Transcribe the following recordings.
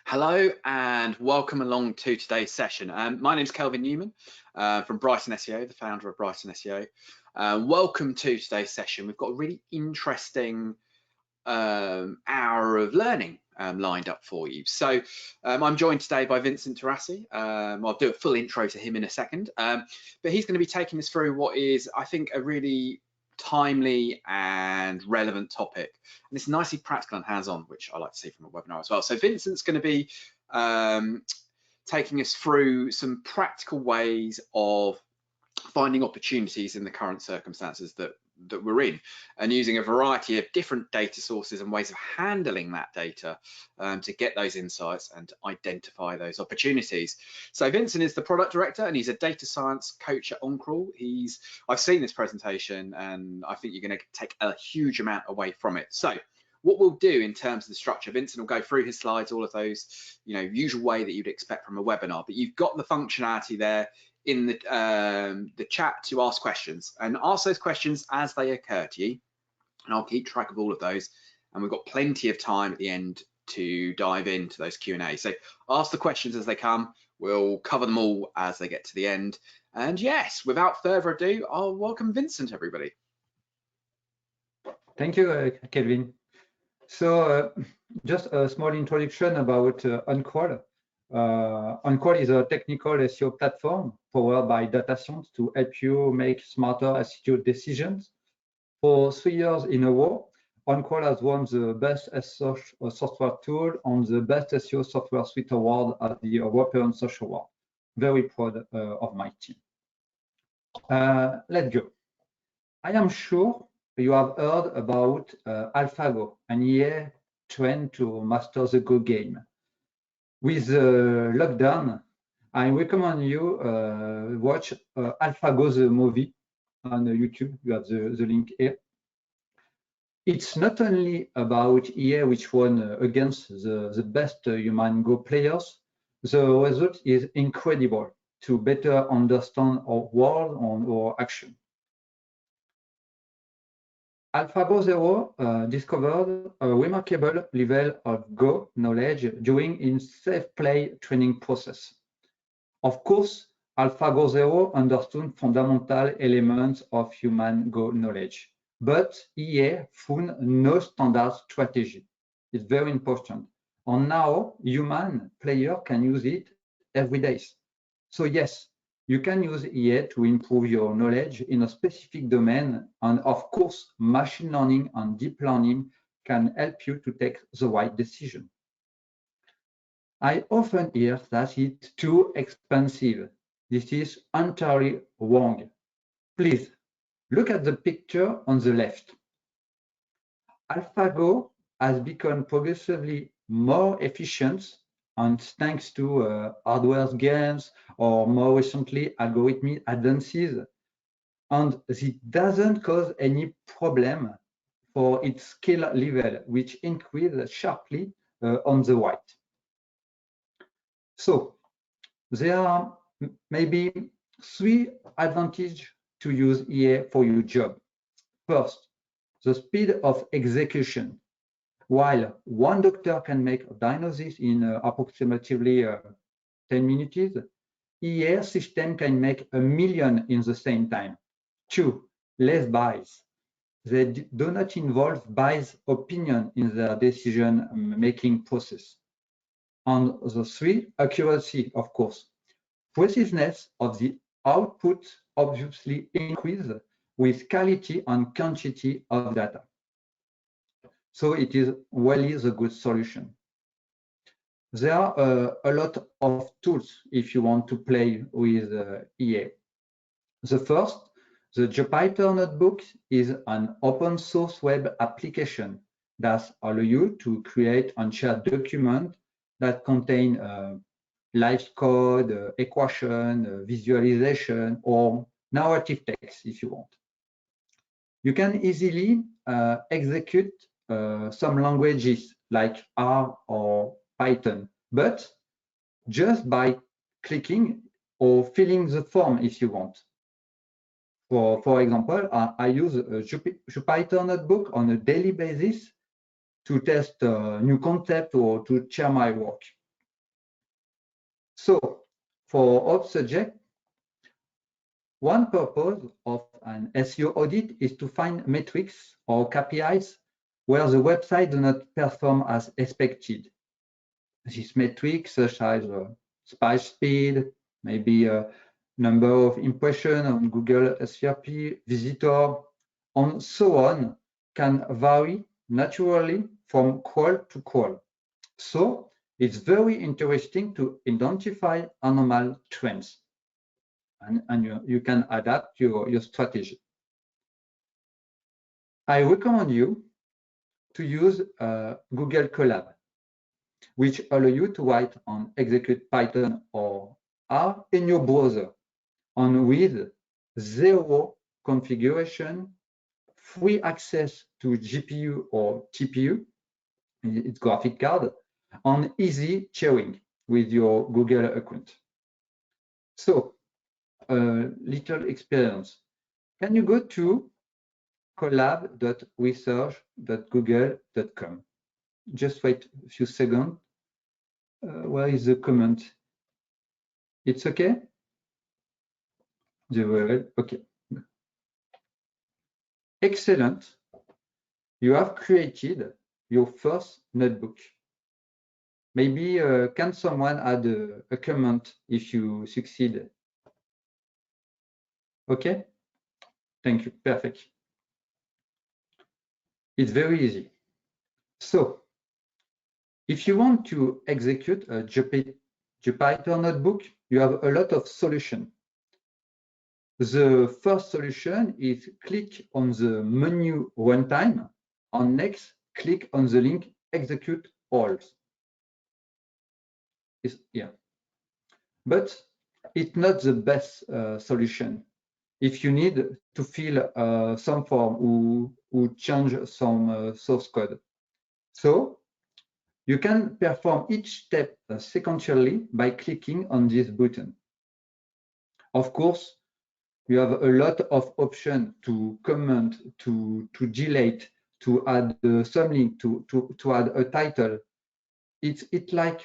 Hello and welcome along to today's session. My name is Kelvin Newman from BrightonSEO, the founder of BrightonSEO. Welcome to today's session. We've got a really interesting hour of learning lined up for you. So I'm joined today by Vincent Terrasi. I'll do a full intro to him in a second, but he's going to be taking us through what is, I think, a really timely and relevant topic, and it's nicely practical and hands-on, which I like to see from a webinar as well. So Vincent's going to be taking us through some practical ways of finding opportunities in the current circumstances that we're in, and using a variety of different data sources and ways of handling that data to get those insights and to identify those opportunities. So Vincent is the product director and he's a data science coach at OnCrawl. I've seen this presentation and I think you're going to take a huge amount away from it. So what we'll do in terms of the structure, Vincent will go through his slides, all of those, usual way that you'd expect from a webinar, but you've got the functionality there in the chat to ask questions, and ask those questions as they occur to you, and I'll keep track of all of those, and we've got plenty of time at the end to dive into those Q&A. So ask the questions as they come, we'll cover them all as they get to the end. And yes, without further ado, I'll welcome Vincent, everybody. Thank you, Kelvin. So just a small introduction about OnCrawl. OnCrawl is a technical SEO platform powered by data science to help you make smarter SEO decisions. For 3 years in a row, OnCrawl has won the best SEO software tool on the best SEO software suite award at the European Search Award. Very proud of my team. Let's go. I am sure you have heard about AlphaGo, an EA trend to master the Go game. With lockdown, I recommend you watch AlphaGo the movie on YouTube. You have the link here. It's not only about EA, which won against the best human Go players. The result is incredible to better understand our world and our action. AlphaGo Zero discovered a remarkable level of Go knowledge during its safe play training process. Of course, AlphaGo Zero understood fundamental elements of human Go knowledge, but EA found no standard strategy. It's very important. And now, human player can use it every day. So yes, you can use EA to improve your knowledge in a specific domain, and of course, machine learning and deep learning can help you to take the right decision. I often hear that it's too expensive. This is entirely wrong. Please, look at the picture on the left. AlphaGo has become progressively more efficient, and thanks to hardware gains or more recently algorithmic advances, and it doesn't cause any problem for its skill level, which increases sharply on the right. So there are maybe 3 advantages to use EA for your job. First, the speed of execution. While one doctor can make a diagnosis in approximately 10 minutes, EA system can make 1 million in the same time. 2, less bias. They do not involve biased opinion in their decision-making process. And the 3, accuracy, of course. Preciseness of the output obviously increases with quality and quantity of data. So it is really the good solution. There are a lot of tools if you want to play with EA. The first, the Jupyter Notebook, is an open source web application that allows you to create and share documents that contain live code, equation, visualization, or narrative text if you want. You can easily execute some languages like R or Python, but just by clicking or filling the form if you want. For example, I use a Jupyter Notebook on a daily basis to test new concept or to share my work. So for all subjects, one purpose of an SEO audit is to find metrics or KPIs where the website does not perform as expected. These metrics, such as page speed, maybe number of impressions on Google SERP, visitor, and so on, can vary naturally from crawl to crawl. So it's very interesting to identify anomalous trends, and you can adapt your strategy. I recommend you to use Google Colab, which allow you to write and execute Python or R in your browser, and with zero configuration, free access to GPU or TPU, its graphic card, and easy sharing with your Google account. So, a little experience. Can you go to colab.research.google.com? Just wait a few seconds. Where is the comment? It's okay? Okay. Excellent. You have created your first notebook. Maybe can someone add a comment if you succeed? Okay. Thank you. Perfect. It's very easy. So if you want to execute a Jupyter notebook, you have a lot of solutions. The first solution is click on the menu runtime, and next click on the link execute all. Yeah, but it's not the best solution. If you need to fill some form or change some source code. So you can perform each step sequentially by clicking on this button. Of course, you have a lot of options to comment, to delete, to add some link, to add a title. It's like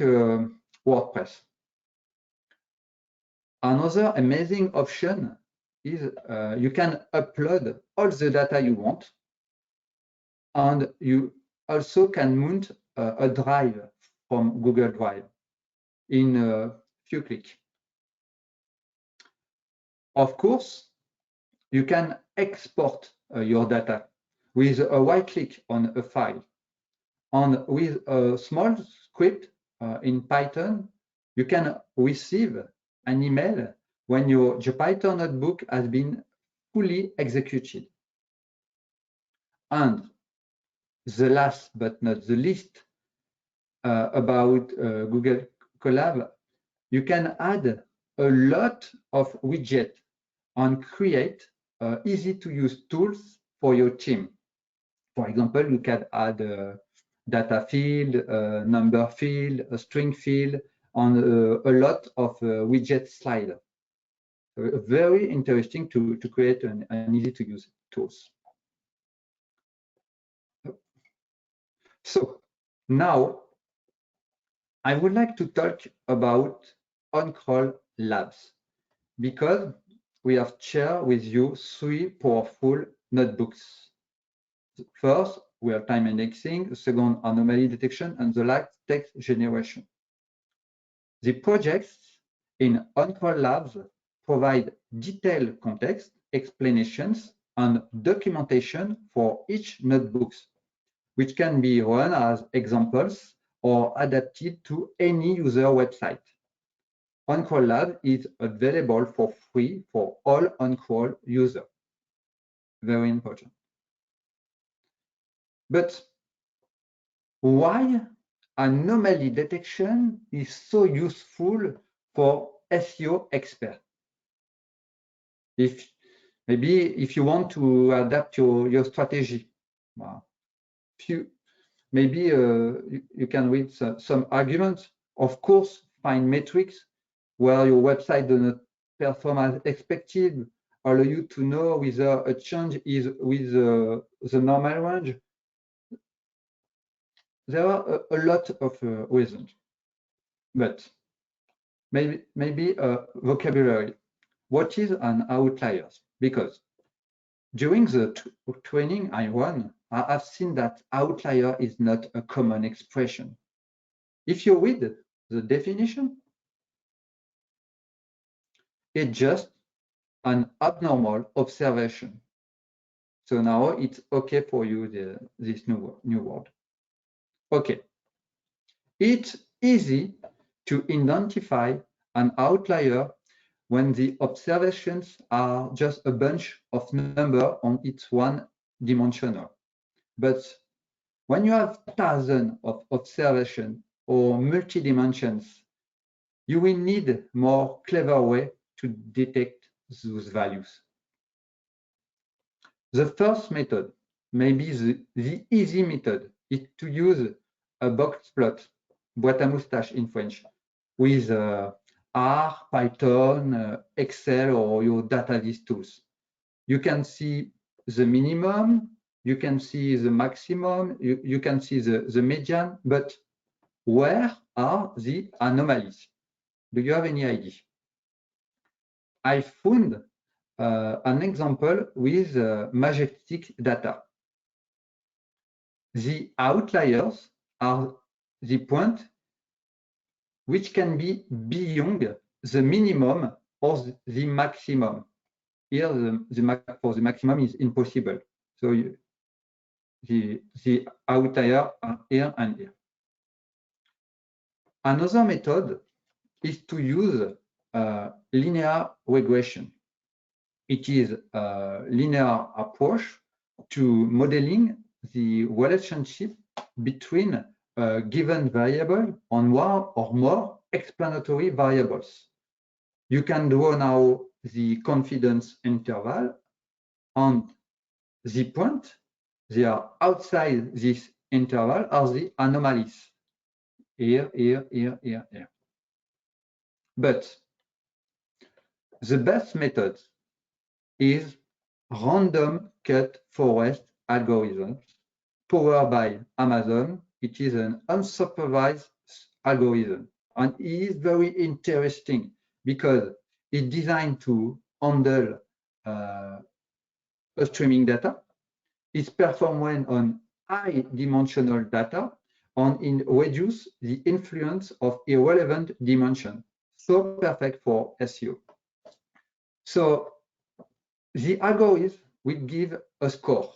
WordPress. Another amazing option is you can upload all the data you want, and you also can mount a drive from Google Drive in a few clicks. Of course, you can export your data with a right click on a file. And with a small script in Python, you can receive an email when your Jupyter notebook has been fully executed. And the last but not the least about Google Colab, you can add a lot of widgets and create easy to use tools for your team. For example, you can add a data field, a number field, a string field, and a lot of widget sliders. So very interesting to create an easy to use tools. So now I would like to talk about OnCrawl Labs, because we have shared with you 3 powerful notebooks. First, real-time indexing, the second, anomaly detection, and the last, text generation. The projects in OnCrawl Labs provide detailed context, explanations, and documentation for each notebook, which can be run as examples or adapted to any user website. OnCrawl Lab is available for free for all OnCrawl users. Very important. But why anomaly detection is so useful for SEO experts? If you want to adapt your strategy, maybe you can read some arguments. Of course, find metrics where your website does not perform as expected, allow you to know whether a change is with the normal range. There are a lot of reasons, but maybe a vocabulary. What is an outlier? Because during the training I run, I have seen that outlier is not a common expression. If you read the definition, it's just an abnormal observation. So now it's okay for you, this new word. Okay. It's easy to identify an outlier when the observations are just a bunch of numbers on its one-dimensional. But when you have thousands of observations or multi-dimensions, you will need more clever way to detect those values. The first method, maybe the easy method, is to use a box plot, boîte à moustache in French, with R, Python, Excel, or your database tools. You can see the minimum, you can see the maximum, you can see the median, but where are the anomalies? Do you have any idea? I found an example with majestic data. The outliers are the point which can be beyond the minimum or the maximum. Here, for the maximum is impossible. So the outlier are here and here. Another method is to use linear regression. It is a linear approach to modeling the relationship between a given variable on one or more explanatory variables. You can draw now the confidence interval, and the point they are outside this interval are the anomalies. Here, here, here, here, here. But the best method is random cut forest algorithms powered by Amazon. It is an unsupervised algorithm, and it is very interesting because it's designed to handle streaming data. It's performed when on high-dimensional data and it reduces the influence of irrelevant dimension. So perfect for SEO. So the algorithm will give a score.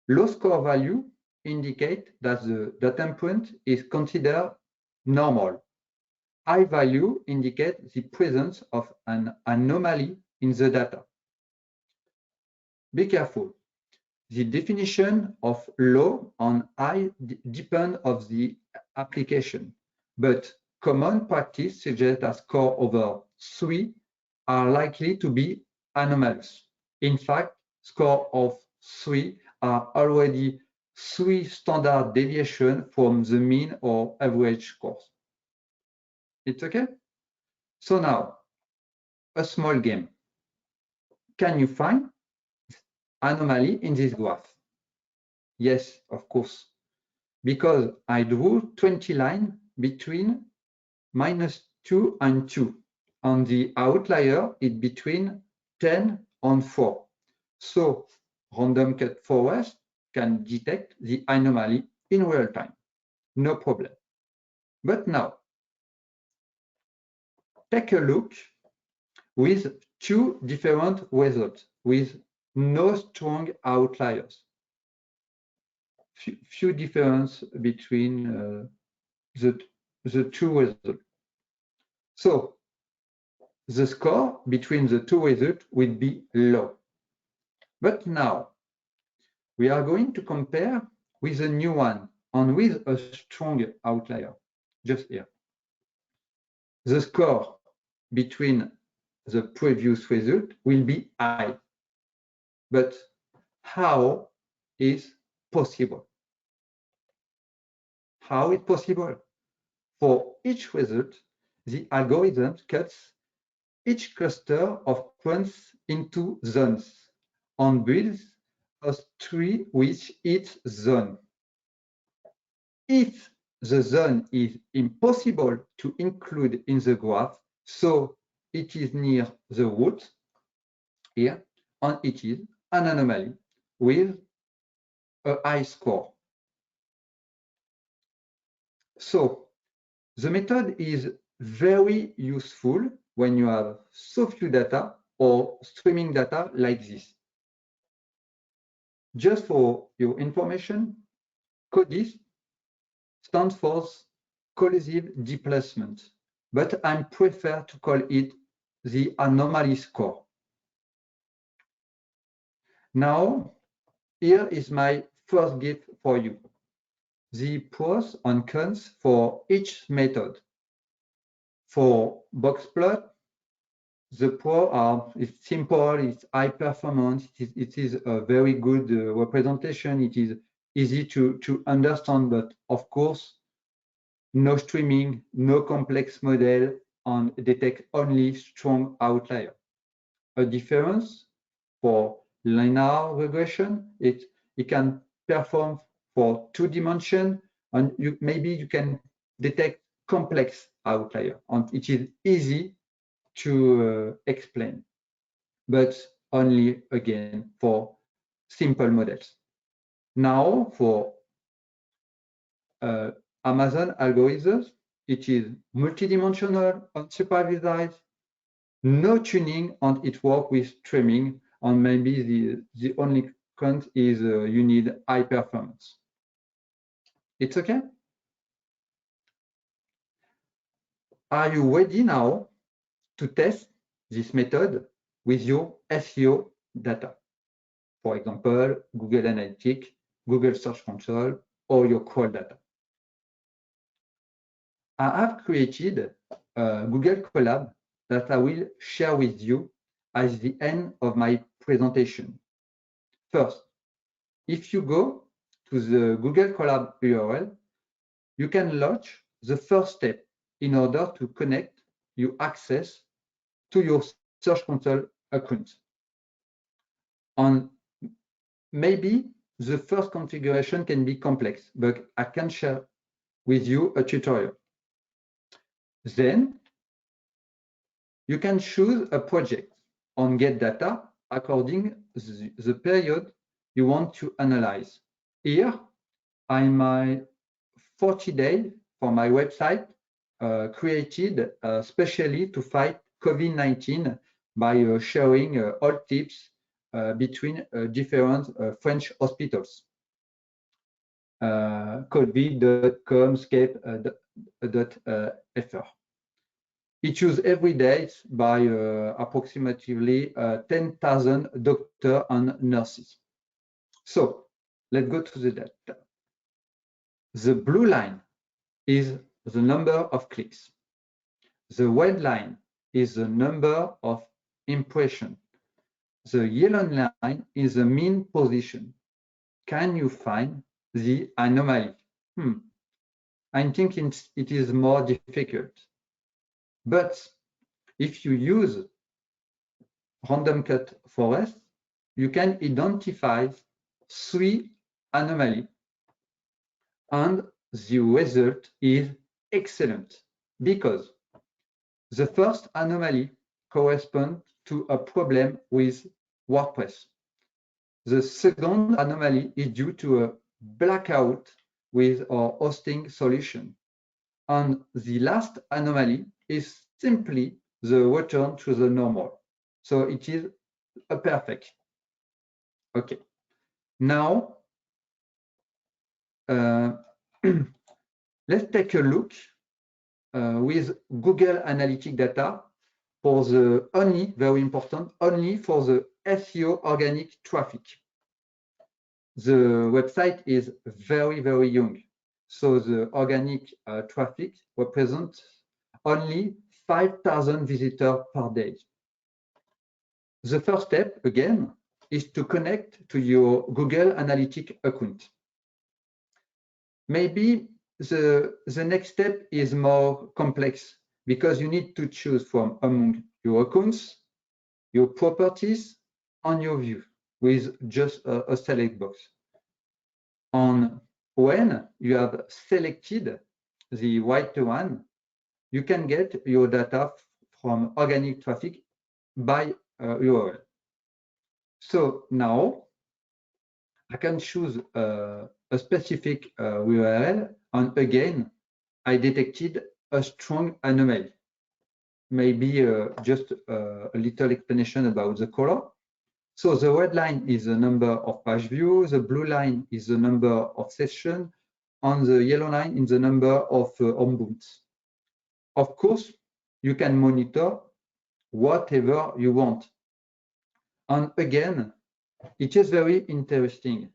Low score value indicate that the data point is considered normal. High value indicate the presence of an anomaly in the data. Be careful. The definition of low and high depend on the application, but common practice suggests that scores over 3 are likely to be anomalous. In fact, scores of 3 are already 3 standard deviations from the mean or average scores. It's okay? So now, a small game. Can you find anomaly in this graph? Yes, of course, because I drew 20 lines between -2 and 2, and the outlier is between 10 and 4. So random cut forest can detect the anomaly in real time, no problem. But now, take a look with 2 different results with no strong outliers. Few difference between the 2 results. So the score between the 2 results will be low. But now we are going to compare with a new one and with a strong outlier, just here. The score between the previous result will be high. But how is possible? How is possible? For each result, the algorithm cuts each cluster of points into zones and builds a tree with each zone. If the zone is impossible to include in the graph, so it is near the root here, and it is an anomaly with a high score. So the method is very useful when you have so few data or streaming data like this. Just for your information, CODIS stands for collisive displacement, but I prefer to call it the anomaly score. Now, here is my first gift for you. The pros and cons for each method. For box plot, the pro are it's simple, it's high performance, it is a very good representation, it is easy to understand, but of course, no streaming, no complex model, and detect only strong outlier. A difference for linear regression, it can perform for 2 dimensions, and maybe you can detect complex outlier, and it is easy to explain, but only again for simple models. Now for Amazon algorithms, it is multidimensional, unsupervised, no tuning, and it works with streaming, and maybe the only con is you need high performance. It's okay? Are you ready now to test this method with your SEO data? For example, Google Analytics, Google Search Console, or your crawl data. I have created a Google Colab that I will share with you at the end of my presentation. First, if you go to the Google Colab URL, you can launch the first step in order to connect your access to your Search Console account. And maybe the first configuration can be complex, but I can share with you a tutorial. Then you can choose a project and get data according to the period you want to analyze. Here, I'm my 40 days for my website created specially to fight COVID-19 by sharing all tips between different French hospitals. covid.com/scape.fr. It used every day by approximately 10,000 doctors and nurses. So let's go to the data. The blue line is the number of clicks. The red line is the number of impressions. The yellow line is the mean position. Can you find the anomaly? I think it is more difficult. But if you use random cut forest, you can identify 3 anomalies, and the result is excellent because the first anomaly corresponds to a problem with WordPress. The second anomaly is due to a blackout with our hosting solution. And the last anomaly is simply the return to the normal. So it is a perfect. Okay. Now, let's take a look with Google Analytics data for the only, very important, only for the SEO organic traffic. The website is very, very young. So the organic traffic represents only 5,000 visitors per day. The first step, again, is to connect to your Google Analytics account. Maybe the next step is more complex because you need to choose from among your accounts, your properties, and your view with just a select box. And when you have selected the right one, you can get your data from organic traffic by URL. So now I can choose a specific URL, and again, I detected a strong anomaly. Maybe just a little explanation about the color. So the red line is the number of page views, the blue line is the number of sessions, and the yellow line is the number of home boots. Of course, you can monitor whatever you want. And again, it is very interesting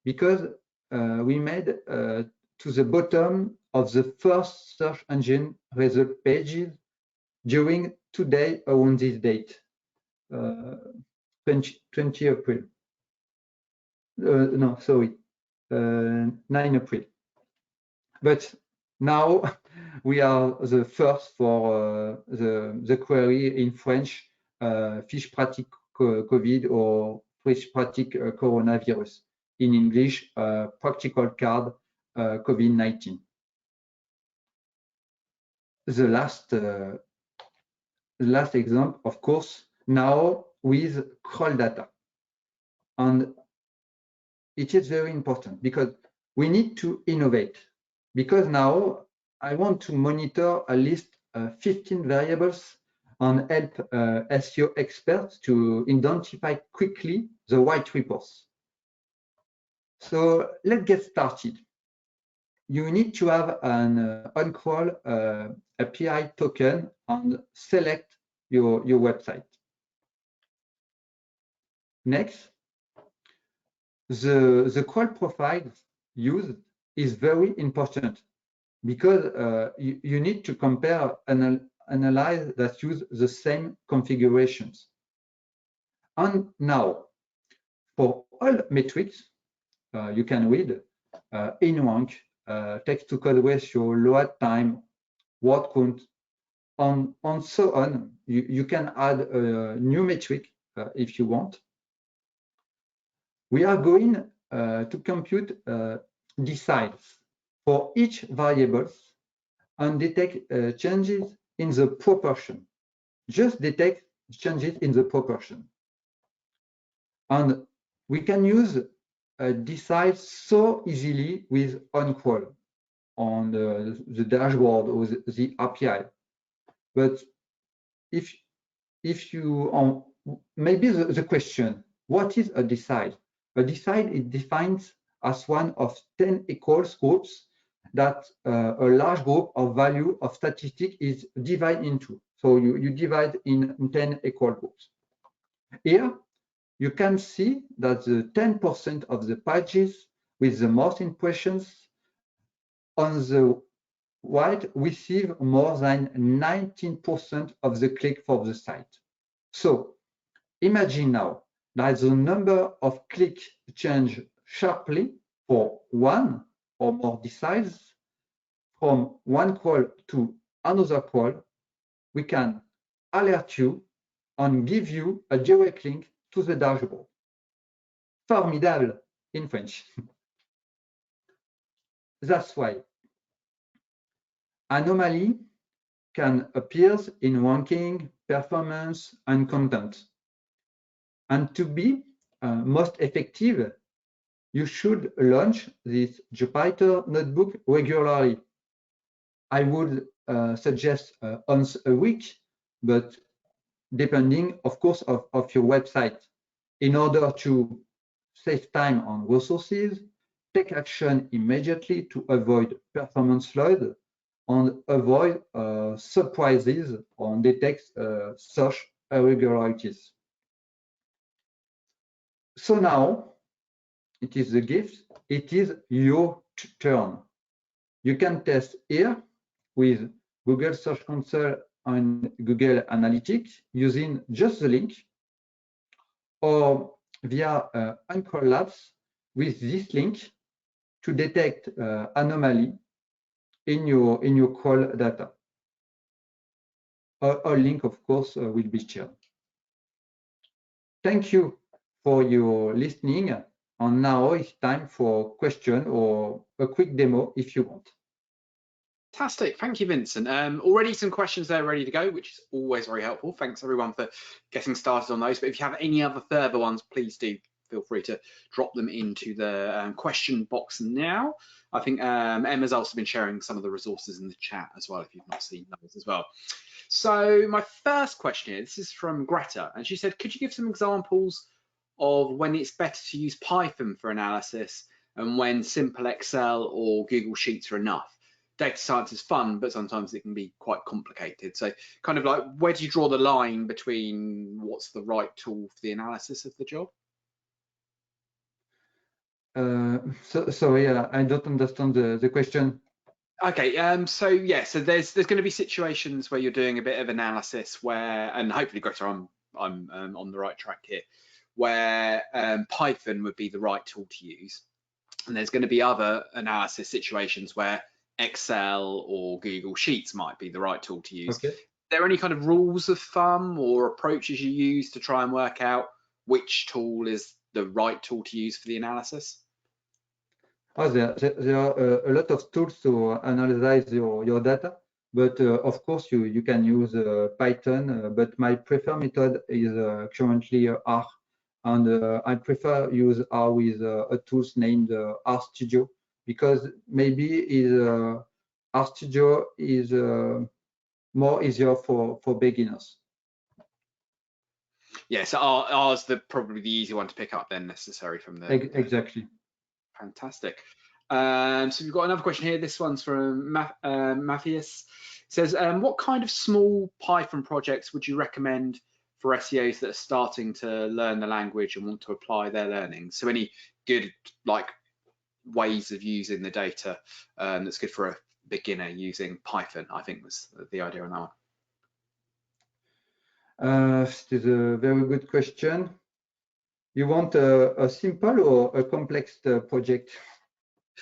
because we made to the bottom of the first search engine result pages during today around this date, 20 April. No, sorry, 9 April. But now we are the first for the query in French, fiche pratique COVID or fiche pratique coronavirus. In English, practical card COVID-19. The last example, of course, now with crawl data. And it is very important because we need to innovate. Because now I want to monitor at least 15 variables and help SEO experts to identify quickly the right reports. So let's get started. You need to have an OnCrawl API token and select your website. Next, the crawl profile used is very important because you need to compare and analyze that use the same configurations. And now, for all metrics, you can read in rank, text-to-code ratio, load time, word count, and so on. You can add a new metric if you want. We are going to compute deciles for each variable and detect changes in the proportion. Just detect changes in the proportion. And we can use deciles so easily with OnCrawl on the dashboard or the API. But if you maybe the question, what is a decile? A decile is defined as one of 10 equals groups that a large group of value of statistic is divided into. So you divide in 10 equal groups. Here, you can see that the 10% of the pages with the most impressions on the right receive more than 19% of the click for the site. So imagine now that the number of clicks change sharply for one or more deciles from one crawl to another crawl. We can alert you and give you a direct link to the dashboard. Formidable in French. That's why anomaly can appear in ranking, performance, and content. And to be most effective, you should launch this Jupyter notebook regularly. I would suggest once a week, but depending, of course, of your website, in order to save time on resources, take action immediately to avoid performance load, and avoid surprises or detect search irregularities. So now, it is the gift, it is your turn. You can test here with Google Search Console and Google Analytics using just the link, or via OnCrawl Labs with this link to detect anomaly in your crawl data. A link, of course, will be shared. Thank you for your listening, And now it's time for a question or a quick demo if you want. Fantastic. Thank you, Vincent. Already some questions there ready to go, which is always very helpful. Thanks everyone for getting started on those. But if you have any other further ones, please do feel free to drop them into the question box now. I think Emma's also been sharing some of the resources in the chat as well, if you've not seen those as well. So my first question here, this is from Greta, and she said, could you give some examples of when it's better to use Python for analysis and when simple Excel or Google Sheets are enough? Data science is fun, but sometimes it can be quite complicated. So kind of like, where do you draw the line between what's the right tool for the analysis of the job? Sorry, I don't understand the question. Okay, so yeah, so there's going to be situations where you're doing a bit of analysis where, and hopefully, Greta, I'm on the right track here, where Python would be the right tool to use, and there's going to be other analysis situations where Excel or Google Sheets might be the right tool to use. Okay. Are there any kind of rules of thumb or approaches you use to try and work out which tool is the right tool to use for the analysis? Oh, there are a lot of tools to analyze your data, but of course you can use Python, but my preferred method is currently R, and I prefer use R with a tools named RStudio, because maybe RStudio is more easier for beginners. Yeah, so R's probably the easy one to pick up then, necessary from the exactly. Fantastic. So we've got another question here. This one's from Matthias. It says, what kind of small Python projects would you recommend for SEOs that are starting to learn the language and want to apply their learning? So any good like ways of using the data that's good for a beginner using Python, I think was the idea on that one. This is a very good question. You want a simple or a complex project?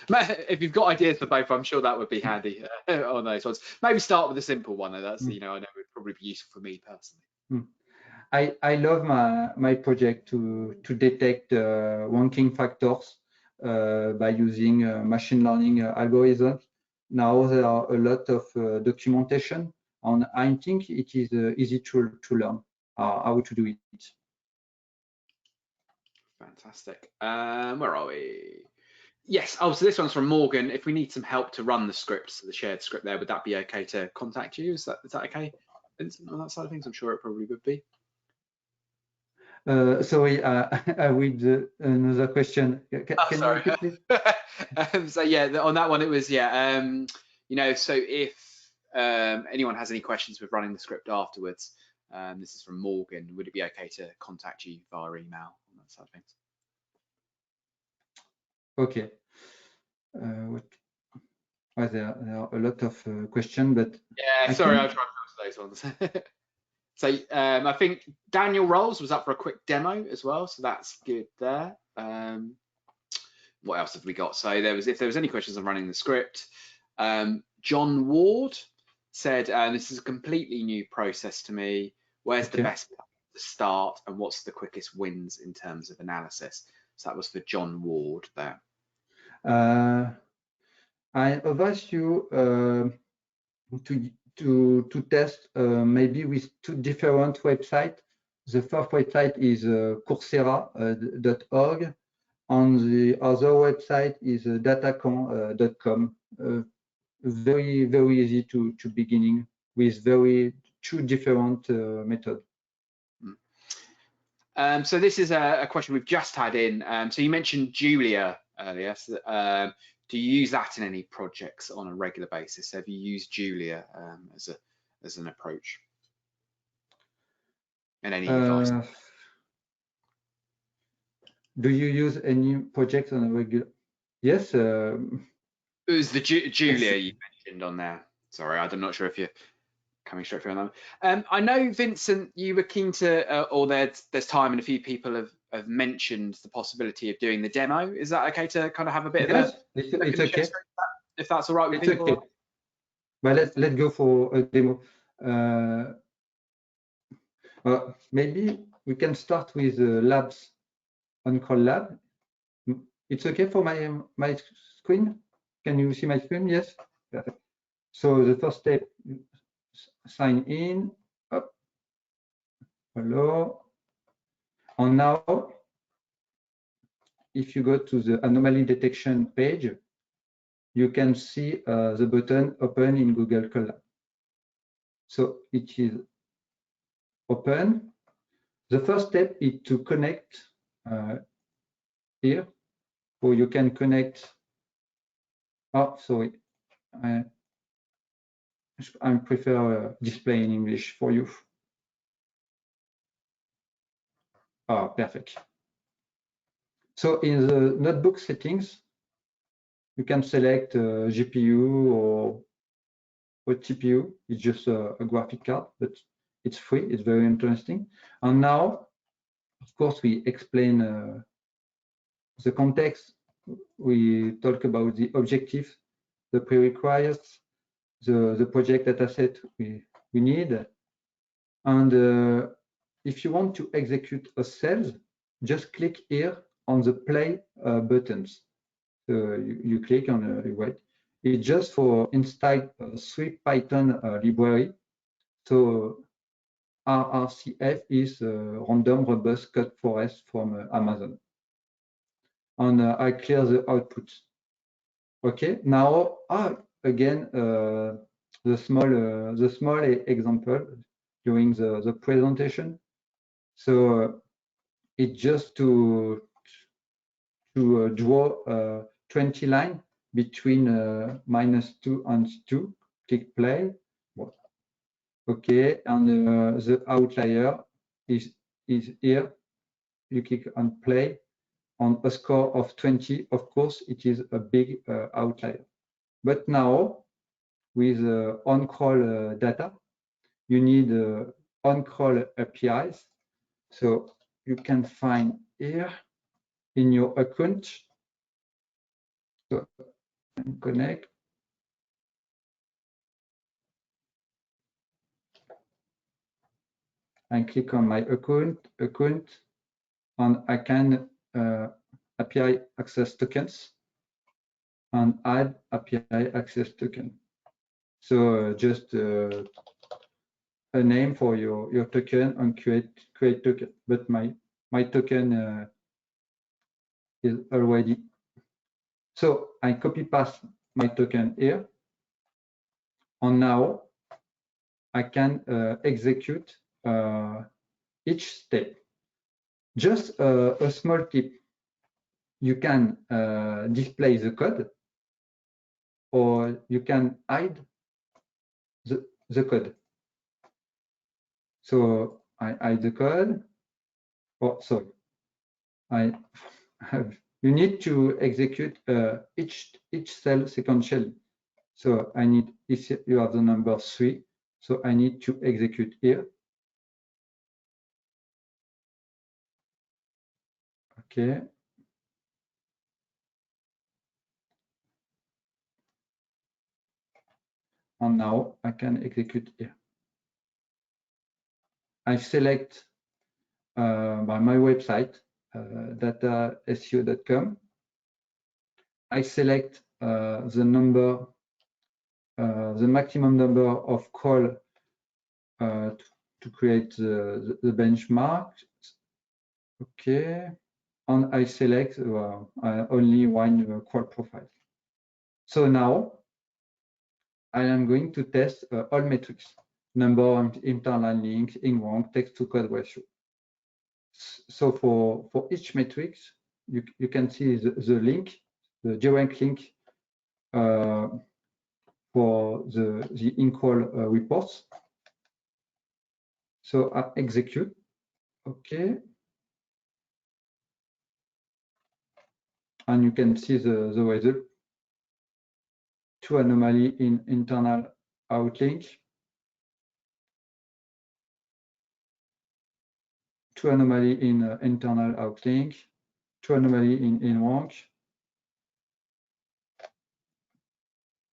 If you've got ideas for both, I'm sure that would be handy on those ones. Maybe start with a simple one. That's I know it would probably be useful for me personally. I love my project to detect ranking factors by using machine learning algorithms. Now there are a lot of documentation, and I think it is easy to learn how to do it. Fantastic. Where are we? Yes. Oh, so this one's from Morgan. If we need some help to run the scripts, the shared script there, would that be okay to contact you? Is that okay, Vincent, on that side of things? I'm sure it probably would be. Sorry, I read another question. Can you repeat, please? So yeah, on that one, it was you know, so if anyone has any questions with running the script afterwards, this is from Morgan. Would it be okay to contact you via email on that side of things? Okay. There are a lot of questions, but yeah, sorry, I'll try to filter those ones. So I think Daniel Rolls was up for a quick demo as well, so that's good there. What else have we got? So if there was any questions on running the script, John Ward said, this is a completely new process to me. Where's the best place to start, and what's the quickest wins in terms of analysis? So that was for John Ward there. I advise you to test maybe with two different websites. The first website is coursera.org, and the other website is datacon.com. Very, very easy to beginning with two different methods. So this is a question we've just had in. So you mentioned Julia earlier. So, do you use that in any projects on a regular basis? Have you used Julia as an approach? And any advice? Do you use any projects on a regular? Yes. It was the Julia you mentioned on there. Sorry, I'm not sure if you're coming straight through on that. I know, Vincent, you were keen to, or there's time, and a few people have mentioned the possibility of doing the demo. Is that okay to kind of have a bit of it's okay. If that's all right with people? Okay. But let's go for a demo. Maybe we can start with labs, OnCrawl lab. It's okay for my screen? Can you see my screen? Yes. Perfect. So the first step, sign in. Up. Hello. And now, if you go to the anomaly detection page, you can see the button open in Google Colab. So it is open. The first step is to connect here. So you can connect. Oh, sorry. I prefer display in English for you. Ah, perfect. So in the notebook settings, you can select GPU or TPU. It's just a graphic card, but it's free. It's very interesting. And now, of course, we explain the context. We talk about the objective, the prerequisites, the project dataset we need. And if you want to execute a cell, just click here on the play buttons. So you click on the right. It's just for install Swift Python library. So RRCF is Random Robust Code Forest from Amazon. And I clear the output. Okay. Now again the small example during the presentation. So it's just to draw 20 line between -2 and 2. Click play. Okay, and the outlier is here. You click on play. On a score of 20, of course, it is a big outlier. But now, with OnCrawl data, you need OnCrawl APIs. So you can find here in your account. So connect. I click on my account, and I can API access tokens and add API access token. So just a name for your token and create token. But my token is already. So I copy paste my token here, and now I can execute each step. Just a small tip: you can display the code, or you can hide the code. So I hide the code. Oh, sorry. You need to execute each cell sequentially. So I need, if you have the number 3, so I need to execute here. Okay. And now I can execute here. I select by my website, dataseo.com. I select the number, the maximum number of call to create the benchmark. Okay, and I select only one call profile. So now I am going to test all metrics: number of internal links, in rank, text to code ratio. So for each metric, you can see the link, the direct link for the in-call reports. So I execute. Okay. And you can see the result. 2 anomaly in internal outlink. 2 anomaly in internal outlink. 2 anomaly in rank.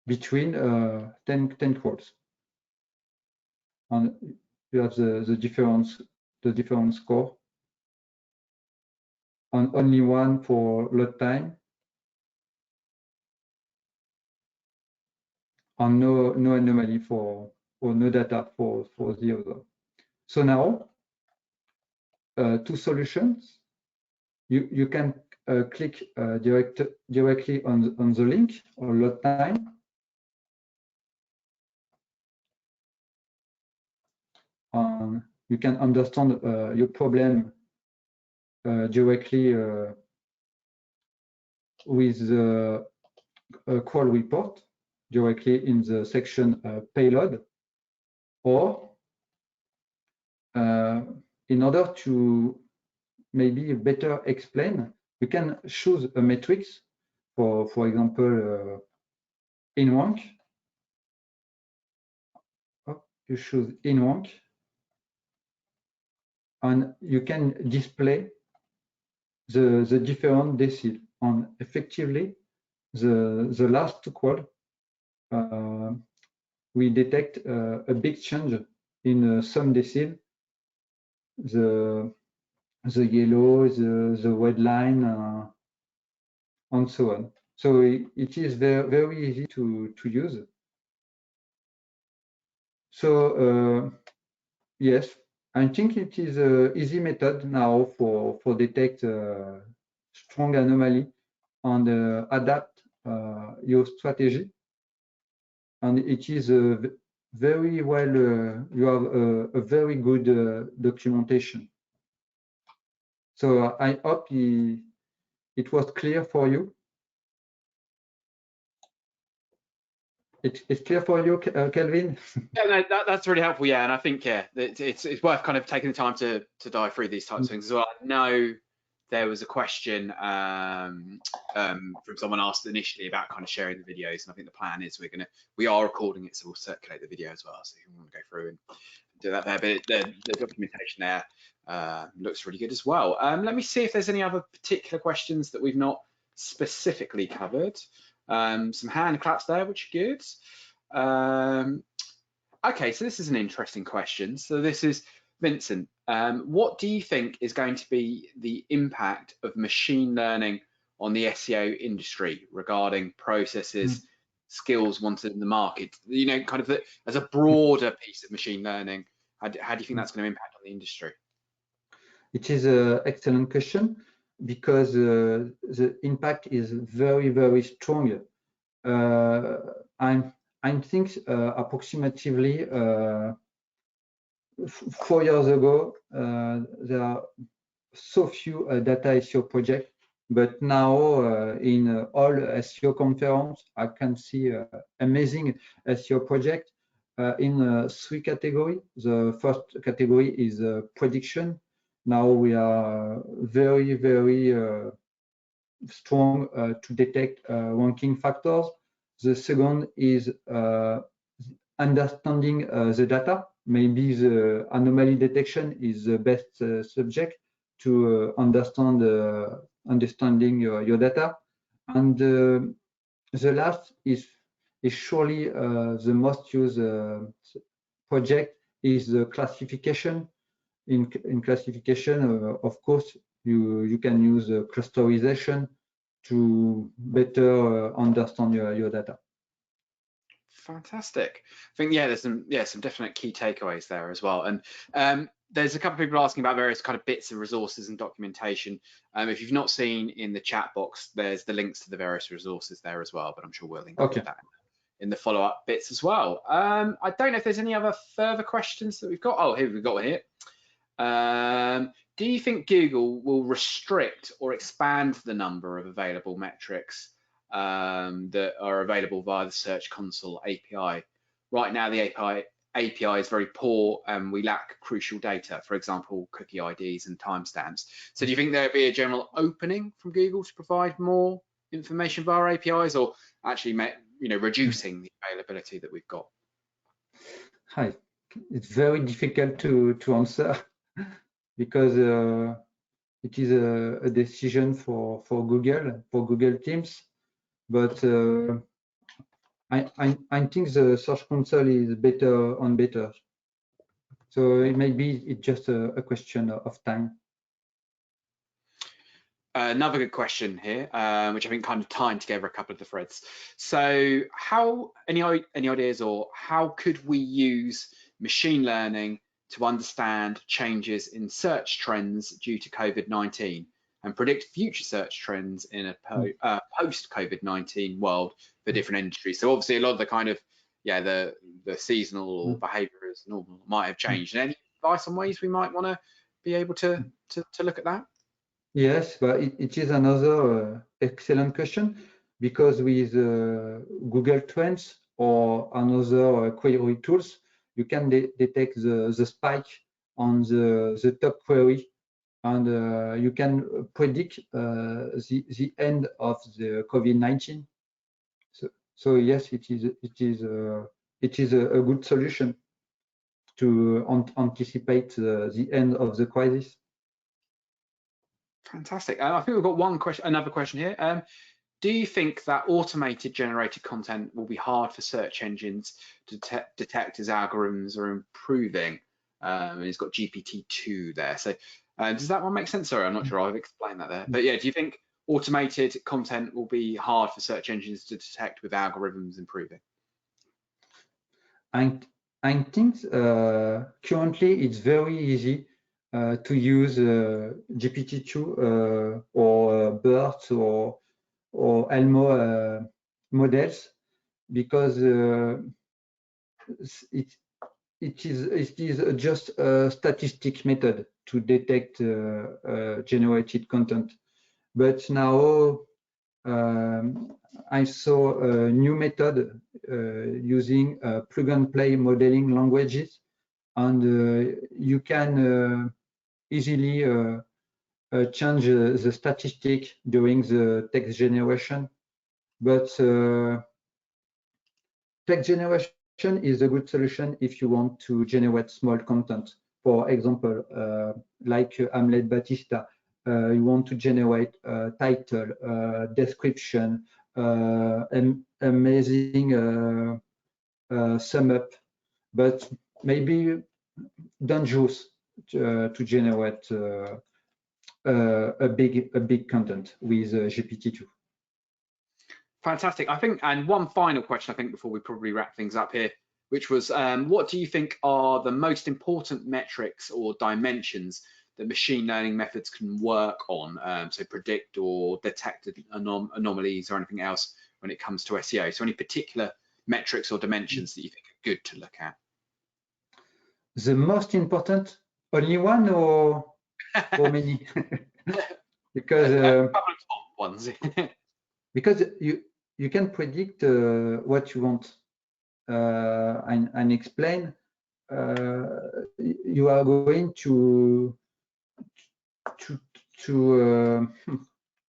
Between 10 calls. And you have the different score. And only one for load time. and no anomaly or no data for the other. So now, two solutions. You can click directly on the link or load time. You can understand your problem directly with the crawl report directly in the section payload, or in order to maybe better explain, you can choose a matrix, for example, in rank. You choose in rank, and you can display the different decile. And effectively, the last crawl, we detect a big change in some decile, the yellow, the red line, and so on. So it is very easy to use. So yes, I think it is an easy method now for detect strong anomaly and adapt your strategy. And it is very well, you have a very good documentation. So I hope it was clear for you. It's clear for you, Kelvin? Yeah, no, that's really helpful. Yeah, and I think it's worth kind of taking the time to dive through these types of things as well. I know there was a question from someone asked initially about kind of sharing the videos, and I think the plan is we are recording it, so we'll circulate the video as well. So if you want to go through and do that there, but the documentation there looks really good as well. Let me see if there's any other particular questions that we've not specifically covered. Some hand claps there, which are good. Okay, so this is an interesting question. So this is Vincent. What do you think is going to be the impact of machine learning on the SEO industry regarding processes, skills wanted in the market? You know, kind of as a broader piece of machine learning, how do you think that's going to impact on the industry? It is an excellent question, because the impact is very, very strong. I think approximately 4 years ago, there are so few data SEO projects, but now in all SEO conference, I can see amazing SEO project in 3 categories. The first category is prediction. Now we are very, very strong to detect ranking factors. The second is understanding the data. Maybe the anomaly detection is the best subject to understanding your data. And the last is surely the most used project is the classification. In classification, of course, you can use clusterization to better understand your data. Fantastic. I think there's some definite key takeaways there as well. And there's a couple of people asking about various kind of bits of resources and documentation. If you've not seen in the chat box, there's the links to the various resources there as well, but I'm sure we'll include that in the follow-up bits as well. I don't know if there's any other further questions that we've got. Oh, here we've got one here. Do you think Google will restrict or expand the number of available metrics that are available via the Search Console API? Right now, the API is very poor and we lack crucial data, for example, cookie IDs and timestamps. So do you think there'll be a general opening from Google to provide more information via APIs, or actually reducing the availability that we've got? Hi, it's very difficult to answer because it is a decision for Google teams. But I think the Search Console is better and better. So it may be just a question of time. Another good question here, which I think kind of tying together a couple of the threads. So how, any ideas, or how could we use machine learning to understand changes in search trends due to COVID-19 and predict future search trends in a post-COVID-19 world for different industries? So obviously a lot of the kind of, the seasonal behavior as normal might have changed. Any advice on ways we might want to be able to look at that? Yes, but it is another excellent question, because with Google Trends or another query tools, you can detect the spike on the top query, and you can predict the end of the COVID-19. So yes, it is a good solution to anticipate the end of the crisis. Fantastic. I think we've got another question here. Do you think that automated generated content will be hard for search engines to detect as algorithms are improving? And it's got GPT-2 there. So does that one make sense? Sorry, I'm not sure I've explained that there. But yeah, do you think automated content will be hard for search engines to detect with algorithms improving? I think currently it's very easy to use GPT-2 or BERT or Elmo models, because it is just a statistic method to detect generated content. But now I saw a new method using plug and play modeling languages, and you can easily change the statistic during the text generation. But text generation is a good solution if you want to generate small content. For example, like Hamlet Batista, you want to generate a title, description, amazing sum up, but maybe dangerous to generate a big content with GPT-2. Fantastic. I think, and one final question, I think, before we probably wrap things up here, which was, what do you think are the most important metrics or dimensions that machine learning methods can work on, so predict or detect anomalies or anything else when it comes to SEO? So any particular metrics or dimensions that you think are good to look at? The most important, only one or many? Because a couple of top ones. because you can predict what you want and explain. You are going to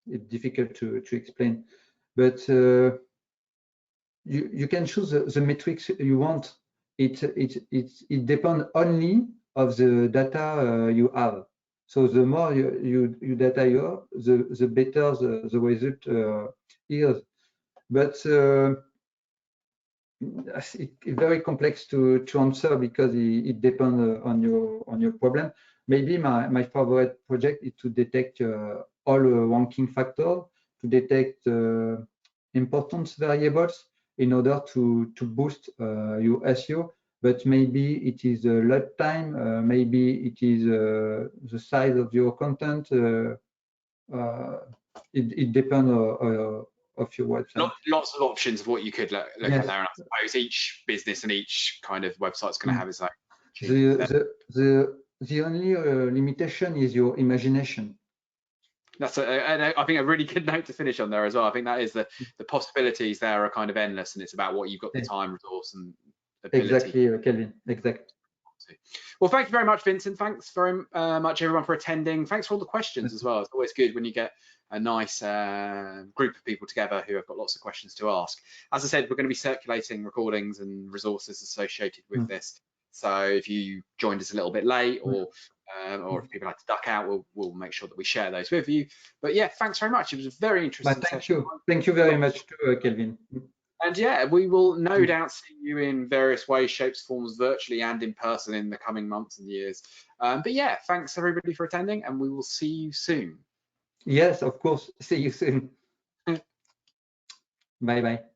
it's difficult to explain, but you can choose the metrics you want. It depends only of the data you have. So the more you data you have, the better the result is. But it's very complex to answer, because it depends on your problem. Maybe my favorite project is to detect all ranking factors, to detect importance variables in order to boost your SEO. But maybe it is load time, maybe it is the size of your content. It depends of your website. Lots of options of what you could look Yes. at there, and I suppose each business and each kind of website's going to have its own. The only limitation is your imagination. That's I think a really good note to finish on there as well. I think that is the possibilities there are kind of endless, and it's about what you've got the time, resource, and ability. Exactly, Kelvin. Exactly. Well, thank you very much, Vincent. Thanks very much, everyone, for attending. Thanks for all the questions as well. It's always good when you get a nice group of people together who have got lots of questions to ask. As I said, we're going to be circulating recordings and resources associated with this. So if you joined us a little bit late, or if people had to duck out, we'll make sure that we share those with you. But yeah, thanks very much. It was a very interesting session. Thank you very much too, Kelvin. And yeah, we will no doubt see you in various ways, shapes, forms, virtually and in person in the coming months and years. But yeah, thanks everybody for attending, and we will see you soon. Yes, of course. See you soon. Bye bye.